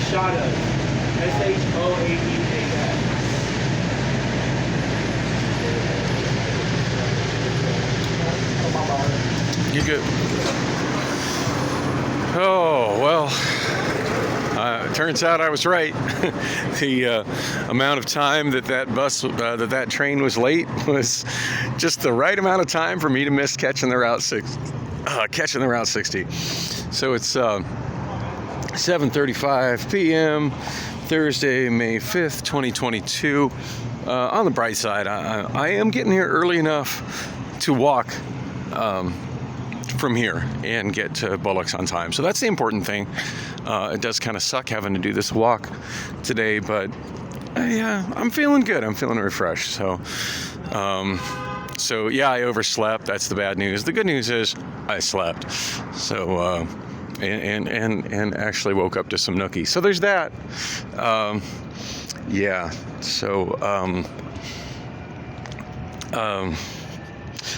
Shodas. Shoadas. You good? Oh, well, it turns out I was right. The amount of time that train was late was just the right amount of time for me to miss catching the Route 60. So it's 7:35 p.m. Thursday, May 5th, 2022. On the bright side, I am getting here early enough to walk from here and get to Bullocks on time. So that's the important thing. It does kind of suck having to do this walk today, but yeah, I'm feeling good. I'm feeling refreshed. So yeah, I overslept. That's the bad news. The good news is I slept. So and actually woke up to some nookie. So there's that. Yeah. So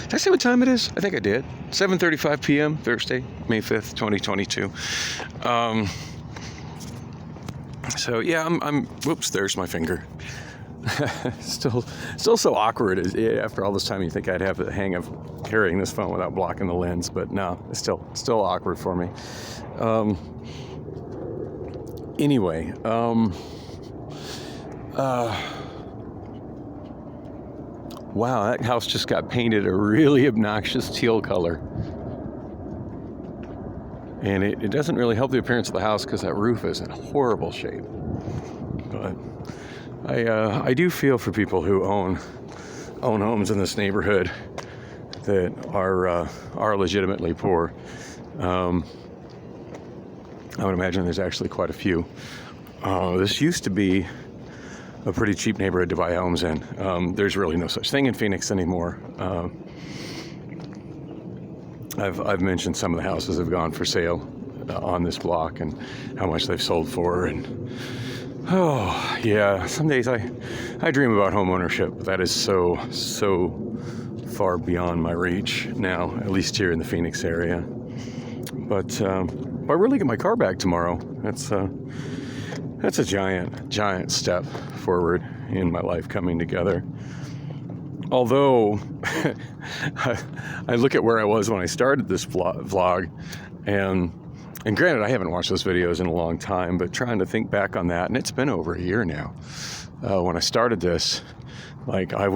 did I say what time it is? I think I did. 7:35 p.m. Thursday, May 5th, 2022. So yeah, I'm. Whoops, there's my finger. Still so awkward. After all this time, you think I'd have the hang of carrying this phone without blocking the lens, but no, it's still awkward for me. Anyway. Wow, that house just got painted a really obnoxious teal color. And it doesn't really help the appearance of the house because that roof is in horrible shape. But I do feel for people who own homes in this neighborhood that are legitimately poor. I would imagine there's actually quite a few. This used to be a pretty cheap neighborhood to buy homes in. There's really no such thing in Phoenix anymore. I've mentioned some of the houses have gone for sale on this block and how much they've sold for. And oh yeah, some days I dream about home ownership. That is so far beyond my reach now, at least here in the Phoenix area. But if I really get my car back tomorrow, that's a giant step forward in my life coming together. Although I look at where I was when I started this vlog, and granted I haven't watched those videos in a long time, but trying to think back on that, and it's been over a year now. When I started this, like I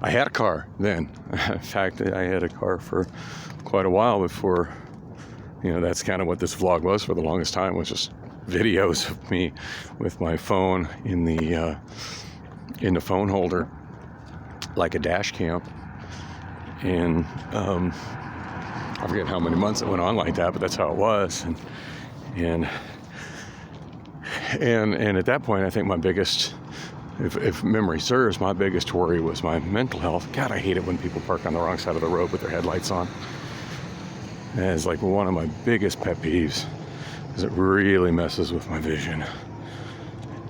had a car then. In fact, I had a car for quite a while before, that's kind of what this vlog was for the longest time, was just videos of me with my phone in the phone holder like a dash cam. And I forget how many months it went on like that, but that's how it was. And at that point, I think my biggest, if memory serves, my biggest worry was my mental health. God, I hate it when people park on the wrong side of the road with their headlights on. And it's like one of my biggest pet peeves, because it really messes with my vision.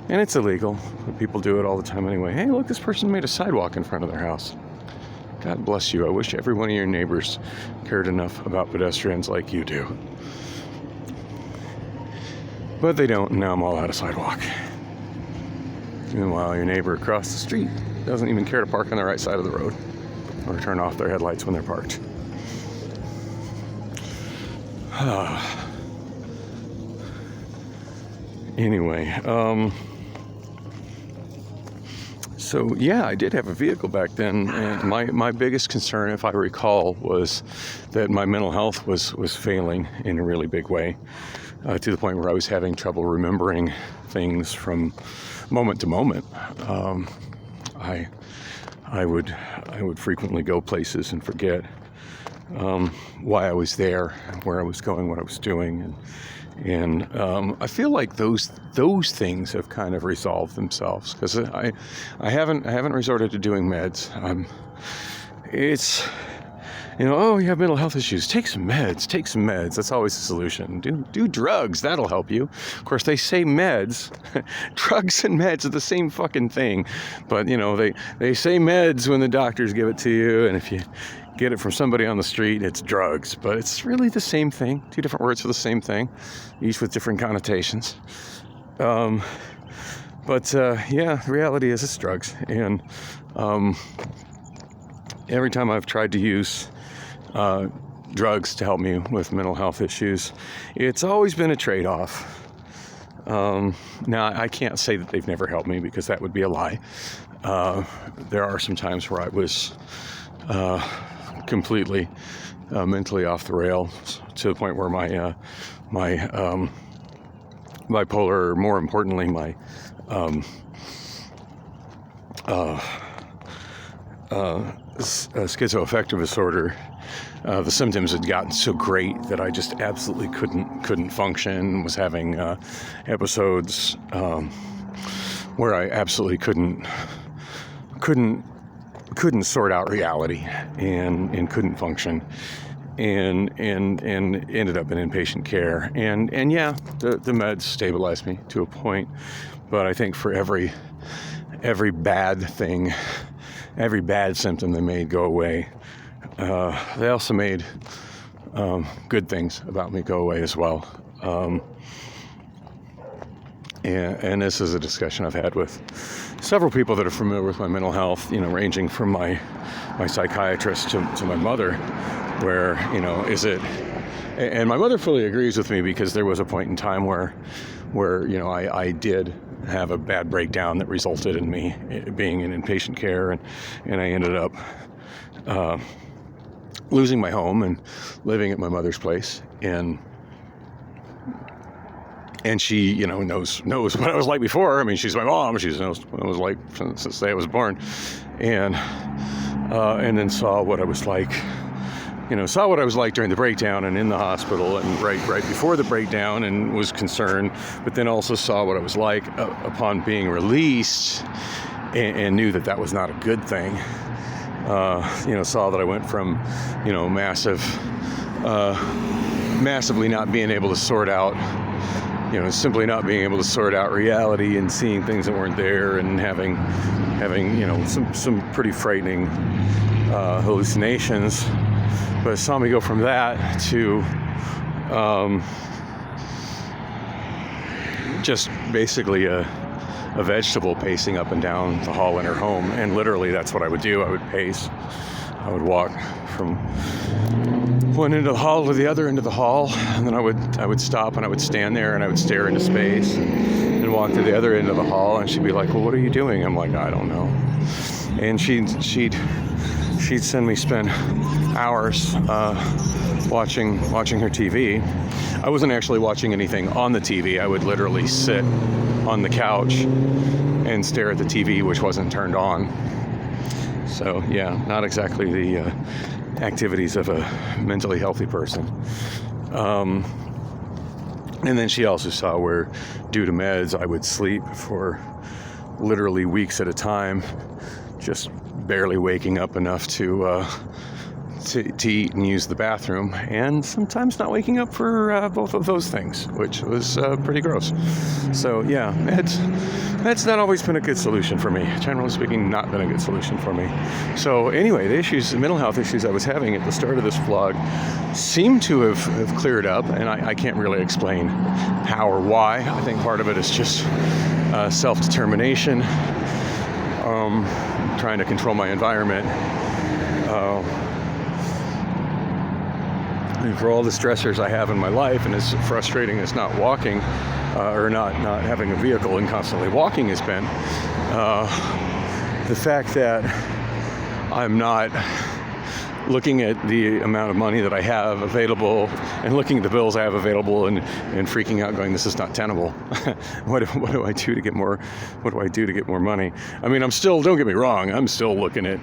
And it's illegal, but people do it all the time anyway. Hey, look, this person made a sidewalk in front of their house. God bless you. I wish every one of your neighbors cared enough about pedestrians like you do. But they don't, and now I'm all out of sidewalk. Meanwhile, your neighbor across the street doesn't even care to park on the right side of the road or turn off their headlights when they're parked. Anyway, so yeah, I did have a vehicle back then, and my biggest concern, if I recall, was that my mental health was failing in a really big way, to the point where I was having trouble remembering things from moment to moment. I would frequently go places and forget why I was there, where I was going, what I was doing, and I feel like those things have kind of resolved themselves, because I haven't resorted to doing meds. oh, you have mental health issues. Take some meds. That's always the solution. Do drugs. That'll help you. Of course, they say meds. Drugs and meds are the same fucking thing. But, they say meds when the doctors give it to you. And if you get it from somebody on the street, it's drugs. But it's really the same thing. Two different words for the same thing, each with different connotations. The reality is it's drugs. And every time I've tried to use drugs to help me with mental health issues, it's always been a trade-off. Now, I can't say that they've never helped me because that would be a lie. There are some times where I was completely mentally off the rails to the point where my bipolar, or more importantly, my schizoaffective disorder, the symptoms had gotten so great that I just absolutely couldn't function. Was having episodes where I absolutely couldn't sort out reality and couldn't function, and ended up in inpatient care. And the meds stabilized me to a point, but I think for every bad thing, every bad symptom they made go away, they also made good things about me go away as well. And this is a discussion I've had with several people that are familiar with my mental health, ranging from my psychiatrist to my mother, where, is it... And my mother fully agrees with me, because there was a point in time where I did have a bad breakdown that resulted in me being in inpatient care, and I ended up losing my home and living at my mother's place, and she knows what I was like before. I mean, she's my mom. She knows what I was like since the day I was born, and then saw what I was like. Saw what I was like during the breakdown and in the hospital and right before the breakdown, and was concerned, but then also saw what I was like upon being released, and knew that was not a good thing. Saw that I went from, massively not being able to sort out, simply not being able to sort out reality and seeing things that weren't there, and having some pretty frightening hallucinations. But it saw me go from that to just basically a vegetable pacing up and down the hall in her home. And literally that's what I would do. I would pace. I would walk from one end of the hall to the other end of the hall, and then I would stop, and I would stand there, and I would stare into space and walk to the other end of the hall, and she'd be like, "Well, what are you doing?" I'm like, "I don't know." And she'd send me spend hours watching her TV. I wasn't actually watching anything on the TV. I would literally sit on the couch and stare at the TV, which wasn't turned on. So yeah, not exactly the activities of a mentally healthy person. And then she also saw where, due to meds, I would sleep for literally weeks at a time, just barely waking up enough to eat and use the bathroom, and sometimes not waking up for both of those things, which was pretty gross. So yeah, that's not always been a good solution for me. Generally speaking, not been a good solution for me. So anyway, the mental health issues I was having at the start of this vlog seem to have cleared up, and I can't really explain how or why. I think part of it is just self-determination, trying to control my environment, and for all the stressors I have in my life, and as frustrating as not walking or not having a vehicle and constantly walking has been, the fact that I'm not looking at the amount of money that I have available and looking at the bills I have available and freaking out, going, this is not tenable. What do I do to get more? What do I do to get more money? I mean, I'm still, don't get me wrong, I'm still looking at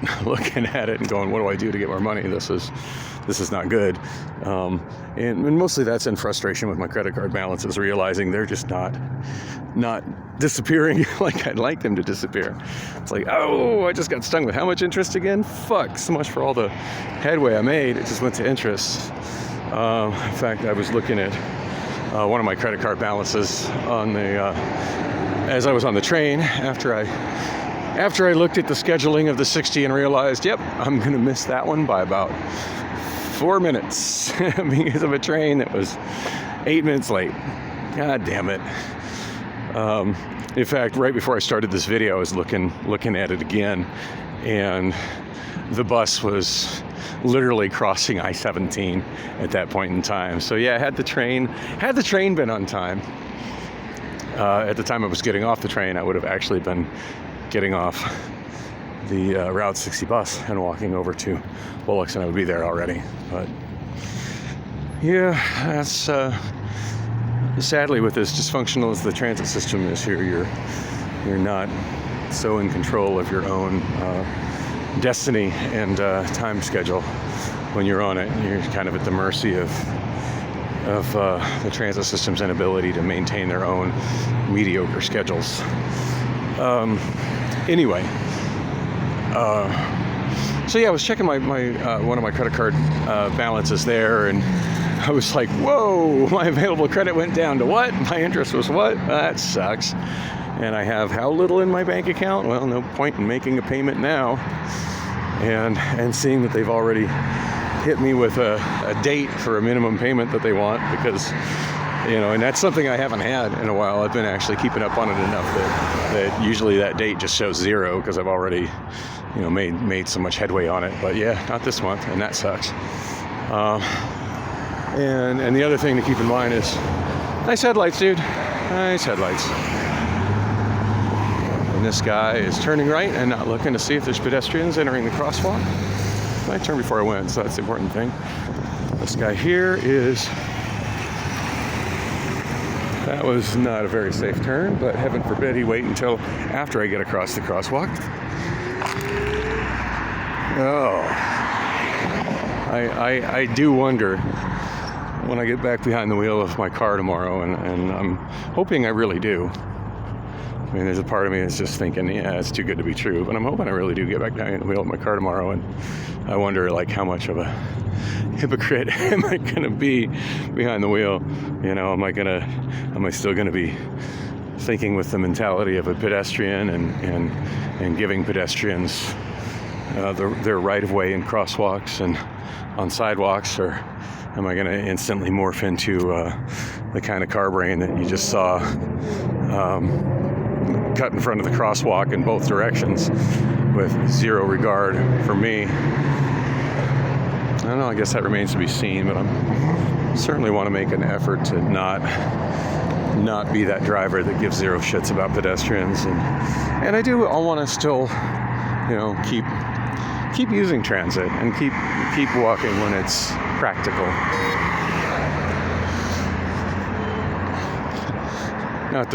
it and going, what do I do to get more money? This is not good. And mostly that's in frustration with my credit card balances, realizing they're not disappearing like I'd like them to disappear. It's like, oh, I just got stung with how much interest again? Fuck, so much for all the headway I made. It just went to interest. In fact, I was looking at one of my credit card balances on the as I was on the train after I looked at the scheduling of the 60 and realized, yep, I'm going to miss that one by about 4 minutes because of a train that was 8 minutes late. God damn it. In fact, right before I started this video, I was looking at it again, and the bus was literally crossing I-17 at that point in time. So yeah, had the train been on time, at the time I was getting off the train, I would have actually been getting off the Route 60 bus and walking over to Bullock's, and I would be there already. But yeah, that's sadly, with as dysfunctional as the transit system is here, you're not so in control of your own destiny and time schedule when you're on it. You're kind of at the mercy of the transit system's inability to maintain their own mediocre schedules. Anyway, so yeah, I was checking my one of my credit card balances there, and I was like, whoa, my available credit went down to what? My interest was what? That sucks. And I have how little in my bank account? Well, no point in making a payment now. And seeing that they've already hit me with a date for a minimum payment that they want, because, and that's something I haven't had in a while. I've been actually keeping up on it enough that usually that date just shows 0 because I've already, made so much headway on it. But yeah, not this month, and that sucks. And the other thing to keep in mind is, nice headlights, dude. Nice headlights. And this guy is turning right and not looking to see if there's pedestrians entering the crosswalk. I turned before I went, so that's the important thing. This guy here that was not a very safe turn, but heaven forbid he wait until after I get across the crosswalk. Oh. I do wonder when I get back behind the wheel of my car tomorrow, and I'm hoping I really do. I mean, there's a part of me that's just thinking, yeah, it's too good to be true, but I'm hoping I really do get back behind the wheel of my car tomorrow, and I wonder, how much of a hypocrite am I going to be behind the wheel? Am I still going to be thinking with the mentality of a pedestrian and giving pedestrians their right-of-way in crosswalks and on sidewalks, or am I going to instantly morph into the kind of car brain that you just saw cut in front of the crosswalk in both directions with zero regard for me? I don't know, I guess that remains to be seen, but I certainly want to make an effort to not be that driver that gives zero shits about pedestrians, and I want to still, keep using transit and keep walking when it's practical. Not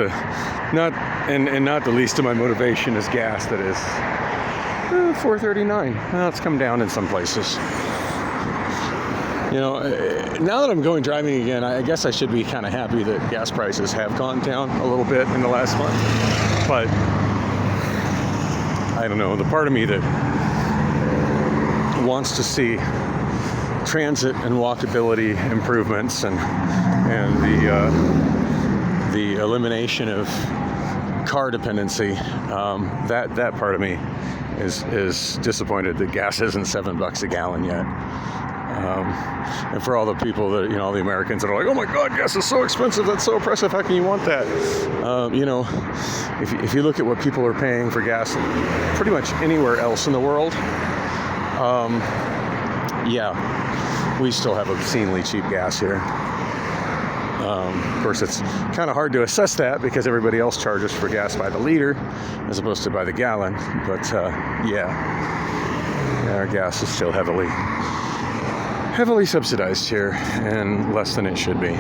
the least of my motivation is gas. That is $4.39. Well, it's come down in some places. Now that I'm going driving again, I guess I should be kind of happy that gas prices have gone down a little bit in the last month. But I don't know, the part of me that wants to see transit and walkability improvements and the elimination of car dependency, that part of me is disappointed that gas isn't $7 a gallon yet. And for all the people that, all the Americans that are like, oh my God, gas is so expensive, that's so oppressive, how can you want that? If you look at what people are paying for gas pretty much anywhere else in the world, we still have obscenely cheap gas here. Of course, it's kind of hard to assess that because everybody else charges for gas by the liter as opposed to by the gallon. But our gas is still heavily subsidized here, and less than it should be.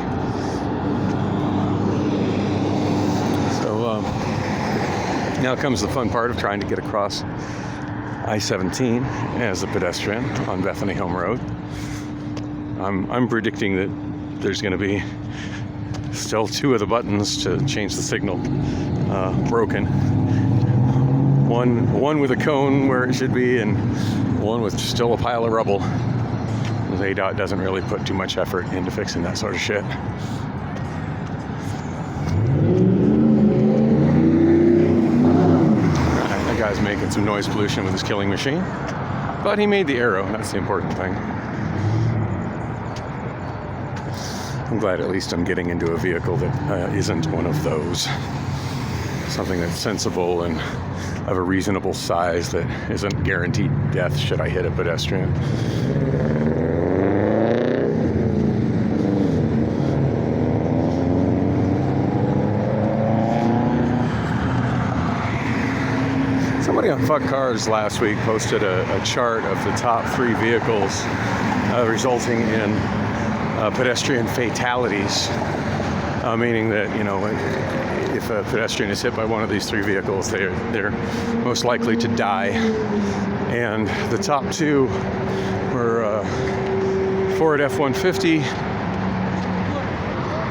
So now comes the fun part of trying to get across I-17 as a pedestrian on Bethany Home Road. I'm predicting that there's going to be Still 2 of the buttons to change the signal broken. One with a cone where it should be, and one with still a pile of rubble. ADOT doesn't really put too much effort into fixing that sort of shit. That guy's making some noise pollution with his killing machine, but he made the arrow. That's the important thing. I'm glad at least I'm getting into a vehicle that isn't one of those. Something that's sensible and of a reasonable size that isn't guaranteed death should I hit a pedestrian. Somebody on Fuck Cars last week posted a chart of the top 3 vehicles resulting in pedestrian fatalities, meaning that, you know, if a pedestrian is hit by one of these 3 vehicles, they're most likely to die. And the top 2 were Ford F-150.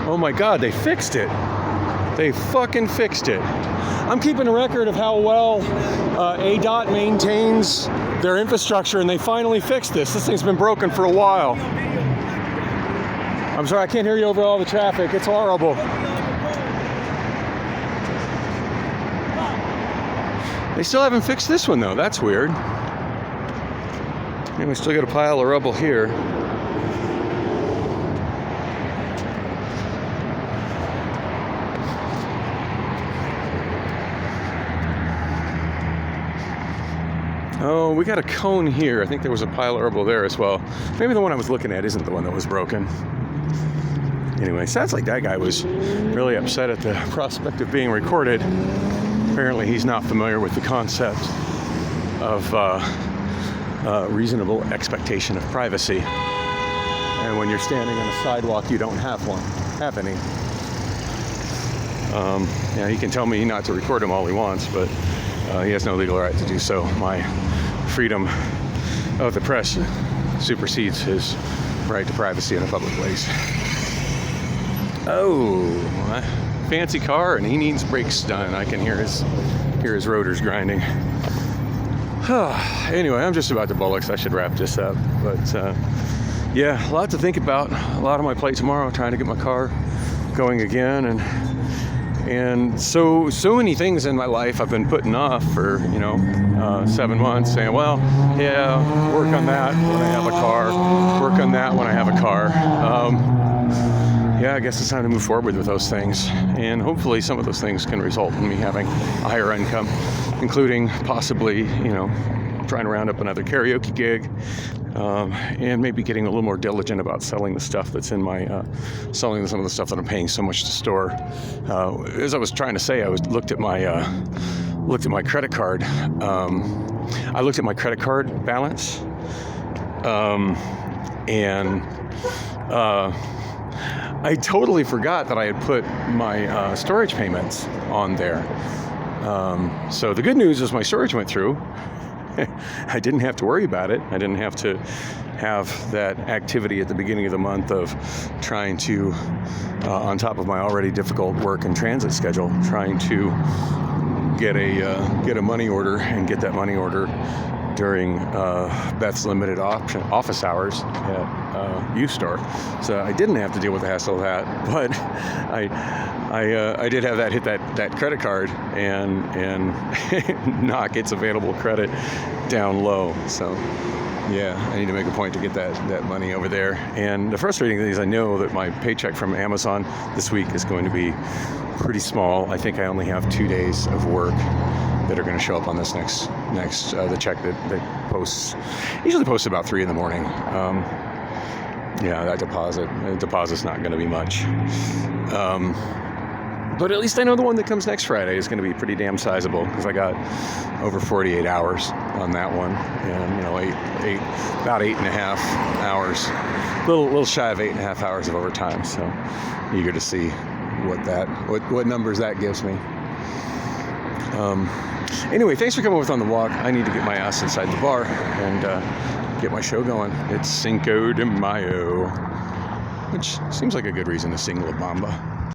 Oh my God, they fixed it. They fucking fixed it. I'm keeping a record of how well ADOT maintains their infrastructure, and they finally fixed this. This thing's been broken for a while. I'm sorry, I can't hear you over all the traffic. It's horrible. They still haven't fixed this one, though. That's weird. And we still got a pile of rubble here. Oh, we got a cone here. I think there was a pile of rubble there as well. Maybe the one I was looking at isn't the one that was broken. Anyway, sounds like that guy was really upset at the prospect of being recorded. Apparently he's not familiar with the concept of reasonable expectation of privacy. And when you're standing on a sidewalk, you don't have any. Yeah, he can tell me not to record him all he wants, but he has no legal right to do so. My freedom of the press supersedes his right to privacy in a public place. Oh, fancy car, and he needs brakes done. I can hear his rotors grinding. Anyway, I'm just about to bullocks. I should wrap this up. But yeah, a lot to think about. A lot on my plate tomorrow, trying to get my car going again, and so many things in my life I've been putting off for 7 months, saying, well, yeah, work on that when I have a car. Work on that when I have a car. Yeah, I guess it's time to move forward with those things. And hopefully some of those things can result in me having a higher income, including possibly, trying to round up another karaoke gig, and maybe getting a little more diligent about selling the stuff that's in my, selling some of the stuff that I'm paying so much to store. As I was trying to say, I looked at my credit card. I looked at my credit card balance, and I totally forgot that I had put my storage payments on there. So the good news is my storage went through. I didn't have to worry about it. I didn't have to have that activity at the beginning of the month of trying to, on top of my already difficult work and transit schedule, trying to get a money order and get that money order during Beth's limited office hours at U-Store. So I didn't have to deal with the hassle of that, but I did have that hit that credit card and knock its available credit down low. So yeah, I need to make a point to get that money over there. And the frustrating thing is I know that my paycheck from Amazon this week is going to be pretty small. I think I only have 2 days of work that are going to show up on this next the check that usually posts about 3 a.m. Yeah, that deposit's not going to be much. But at least I know the one that comes next Friday is going to be pretty damn sizable, because I got over 48 hours on that one, and about 8.5 hours, a little shy of 8.5 hours of overtime. So eager to see what numbers that gives me. Anyway, thanks for coming with On the Walk. I need to get my ass inside the bar and get my show going. It's Cinco de Mayo, which seems like a good reason to sing La Bamba.